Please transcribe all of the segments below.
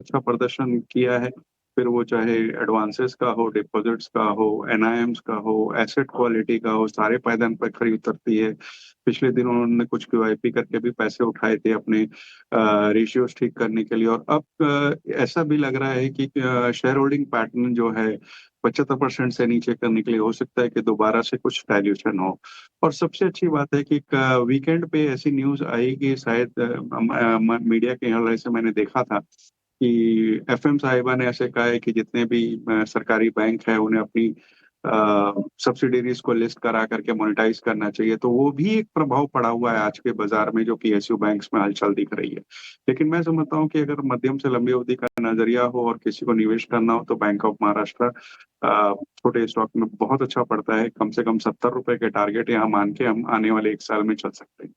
अच्छा प्रदर्शन किया है। फिर वो चाहे एडवांसेस का हो, डिपॉजिट्स का हो, एनआईएम्स का हो, एसेट क्वालिटी का हो, सारे पायदान पर खरी उतरती है। पिछले दिनों उन्होंने कुछ क्यूआईपी करके भी पैसे उठाए थे अपने रेशियोज ठीक करने के लिए। और अब ऐसा भी लग रहा है कि शेयर होल्डिंग पैटर्न जो है 75% से नीचे करने के लिए हो सकता है कि दोबारा से कुछ डायल्यूशन हो। और सबसे अच्छी बात है कि वीकेंड पे ऐसी न्यूज आई कि शायद मीडिया के हवाले से मैंने देखा था कि एफएम साहिबा ने ऐसे कहा है कि जितने भी सरकारी बैंक है उन्हें अपनी सब्सिडीज को लिस्ट करा करके मोनेटाइज करना चाहिए। तो वो भी एक प्रभाव पड़ा हुआ है आज के बाजार में, जो पीएसयू बैंक्स में हलचल दिख रही है। लेकिन मैं समझता हूँ कि अगर मध्यम से लंबी अवधि का नजरिया हो और किसी को निवेश करना हो तो बैंक ऑफ महाराष्ट्र छोटे स्टॉक में बहुत अच्छा पड़ता है। कम से कम 70 रुपए के टारगेट यहाँ मान के हम आने वाले 1 साल में चल सकते हैं।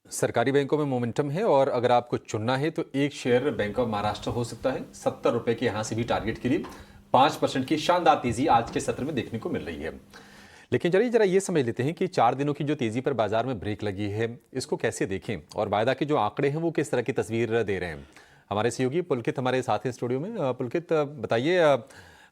सरकारी बैंकों में मोमेंटम है और अगर आपको चुनना है तो एक शेयर बैंक ऑफ महाराष्ट्र हो सकता है 70 रुपए के यहां से भी टारगेट के लिए 5% की शानदार तेजी आज के सत्र में देखने को मिल रही है। लेकिन चलिए जरा ये समझ लेते हैं कि 4 दिनों की जो तेजी पर बाजार में ब्रेक लगी है इसको कैसे देखें और वायदा के जो आंकड़े हैं वो किस तरह की तस्वीर दे रहे हैं। हमारे सहयोगी पुलकित हमारे साथ हैं स्टूडियो में। पुलकित बताइए,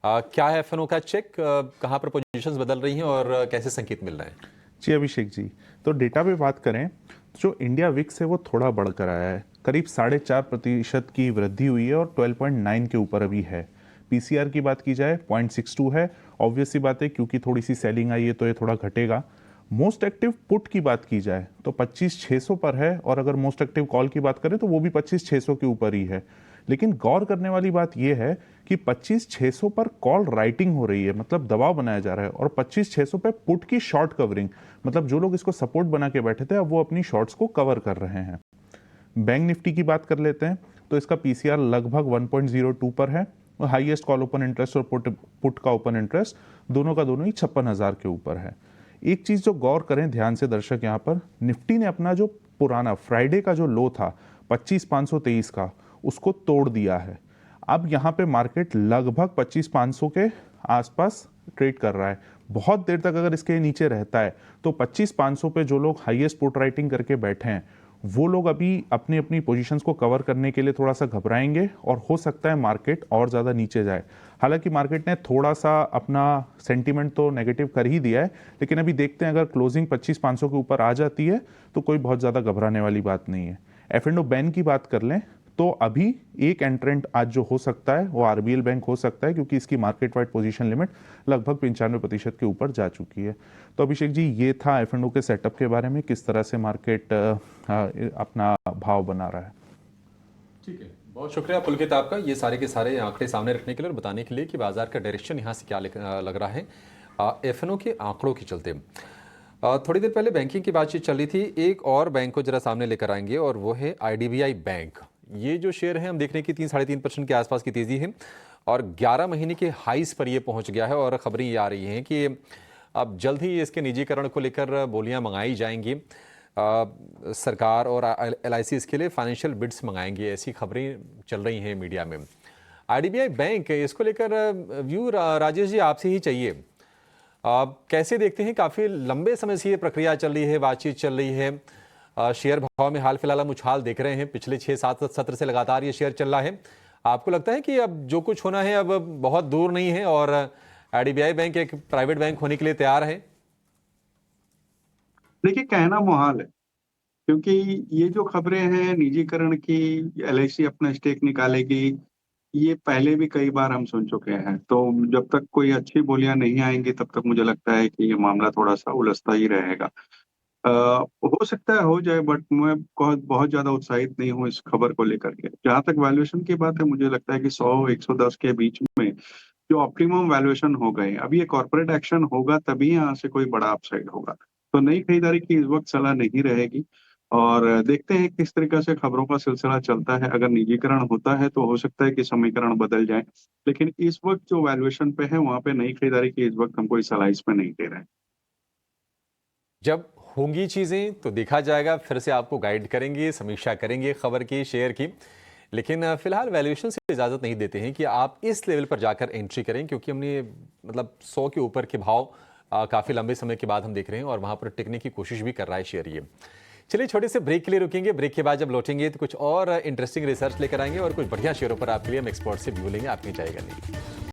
क्या है एफएनओ का चेक, कहाँ पर पोजीशंस बदल रही हैं और कैसे संकेत मिल रहे हैं। जी अभिषेक जी, तो डेटा पे बात करें तो जो इंडिया विक्स है वो थोड़ा बढ़कर आया है। करीब 4.5% की वृद्धि हुई है और 12.9 के ऊपर अभी है। पीसीआर की बात की जाए 0.62 है। ऑब्वियस सी बात है क्योंकि थोड़ी सी सेलिंग आई है तो ये थोड़ा घटेगा। मोस्ट एक्टिव पुट की बात की जाए तो 25,600 पर है और अगर मोस्ट एक्टिव कॉल की बात करें तो वो भी 25,600 के ऊपर ही है। लेकिन गौर करने वाली बात यह है कि 25,600 पर कॉल राइटिंग हो रही है, मतलब दबाव बनाया जा रहा है, और 25,600 पे पुट की शॉर्ट कवरिंग, मतलब जो लोग इसको सपोर्ट बना के बैठे थे अब वो अपनी शॉर्ट्स को कवर कर रहे हैं। बैंक निफ्टी की बात कर लेते हैं तो इसका पीसीआर लगभग 1.02 पर है और हाईएस्ट कॉल ओपन इंटरेस्ट और पुट का ओपन इंटरेस्ट दोनों का दोनों ही 56,000 के ऊपर है। एक चीज जो गौर करें ध्यान से दर्शक, यहाँ पर निफ्टी ने अपना जो पुराना फ्राइडे का जो लो था 25,523 का, उसको तोड़ दिया है। अब यहाँ पे मार्केट लगभग 25,500 के आसपास ट्रेड कर रहा है। बहुत देर तक अगर इसके नीचे रहता है तो 25,500 पे जो लोग हाईएस्ट पुट राइटिंग करके बैठे हैं वो लोग अभी अपनी अपनी पोजीशंस को कवर करने के लिए थोड़ा सा घबराएंगे और हो सकता है मार्केट और ज़्यादा नीचे जाए। हालांकि मार्केट ने थोड़ा सा अपना सेंटीमेंट तो नेगेटिव कर ही दिया है, लेकिन अभी देखते हैं अगर क्लोजिंग 25,500 के ऊपर आ जाती है तो कोई बहुत ज़्यादा घबराने वाली बात नहीं है। एफ एंड ओ बैन की बात कर लें तो अभी एक एंट्रेंट आज जो हो सकता है वो आरबीएल बैंक हो सकता है क्योंकि इसकी मार्केट वाइड पोजीशन लिमिट लगभग 95% के ऊपर जा चुकी है। तो अभिषेक जी, ये था एफ&ओ के सेटअप के बारे में, किस तरह से मार्केट अपना भाव बना रहा है। ठीक है, बहुत शुक्रिया पुलकित आपका ये सारे के सारे आंकड़े सामने रखने के लिए और बताने के लिए कि बाजार का डायरेक्शन यहाँ से क्या लग रहा है एफएनओ के आंकड़ों के चलते। थोड़ी देर पहले बैंकिंग की बातचीत चल रही थी, एक और बैंक को जरा सामने लेकर आएंगे और वो है आईडीबीआई बैंक। ये जो शेयर है हम देख रहे हैं कि 3-3.5% के आसपास की तेजी है और 11 महीने के हाईस पर ये पहुंच गया है और खबरें ये आ रही हैं कि अब जल्द ही इसके निजीकरण को लेकर बोलियां मंगाई जाएंगी। सरकार और एलआईसी इसके लिए फाइनेंशियल बिड्स मंगाएंगे, ऐसी खबरें चल रही हैं मीडिया में। आईडीबीआई बैंक इसको लेकर व्यू राजेश जी आपसे ही चाहिए। कैसे देखते हैं, काफ़ी लंबे समय से ये प्रक्रिया चल रही है, बातचीत चल रही है, शेयर भाव में हाल फिलहाल हम उछाल देख रहे हैं, पिछले 6-7 सत्र से लगातार ये शेयर चल रहा है। आपको लगता है कि अब जो कुछ होना है अब बहुत दूर नहीं है और आईडीबीआई बैंक एक प्राइवेट बैंक होने के लिए तैयार है? देखिए, कहना मुहाल है क्योंकि ये जो खबरें हैं निजीकरण की, एलआईसी अपना स्टेक निकालेगी, ये पहले भी कई बार हम सुन चुके हैं। तो जब तक कोई अच्छी बोलियां नहीं आएंगी तब तक मुझे लगता है कि ये मामला थोड़ा सा उलझता ही रहेगा। हो सकता है हो जाए, बट मैं बहुत बहुत ज्यादा उत्साहित नहीं हूँ इस खबर को लेकर के। जहां तक वैल्यूएशन की बात है, मुझे लगता है कि 100-110 के बीच में जो ऑप्टिमम वैल्यूएशन हो गए, अभी ये कॉर्पोरेट एक्शन होगा तभी यहाँ से कोई बड़ा अपसाइड होगा। तो नई खरीदारी की इस वक्त सलाह नहीं रहेगी। और देखते हैं किस तरीके से खबरों का सिलसिला चलता है। अगर निजीकरण होता है तो हो सकता है कि समीकरण बदल जाए, लेकिन इस वक्त जो वैल्यूएशन पे है वहां पे नई खरीदारी की इस वक्त हम कोई सलाह इसमें नहीं दे रहे हैं। जब होंगी चीज़ें तो देखा जाएगा, फिर से आपको गाइड करेंगे, समीक्षा करेंगे खबर की, शेयर की। लेकिन फिलहाल वैल्यूएशन से इजाज़त नहीं देते हैं कि आप इस लेवल पर जाकर एंट्री करें, क्योंकि हमने मतलब 100 के ऊपर के भाव काफ़ी लंबे समय के बाद हम देख रहे हैं और वहाँ पर टिकने की कोशिश भी कर रहा है शेयर ये। चलिए छोटे से ब्रेक के लिए रुकेंगे, ब्रेक के बाद जब लौटेंगे तो कुछ और इंटरेस्टिंग रिसर्च लेकर आएंगे और कुछ बढ़िया शेयरों पर आपके लिए हम एक्सपर्ट से व्यू लेंगे, आप कहीं जाएगा नहीं।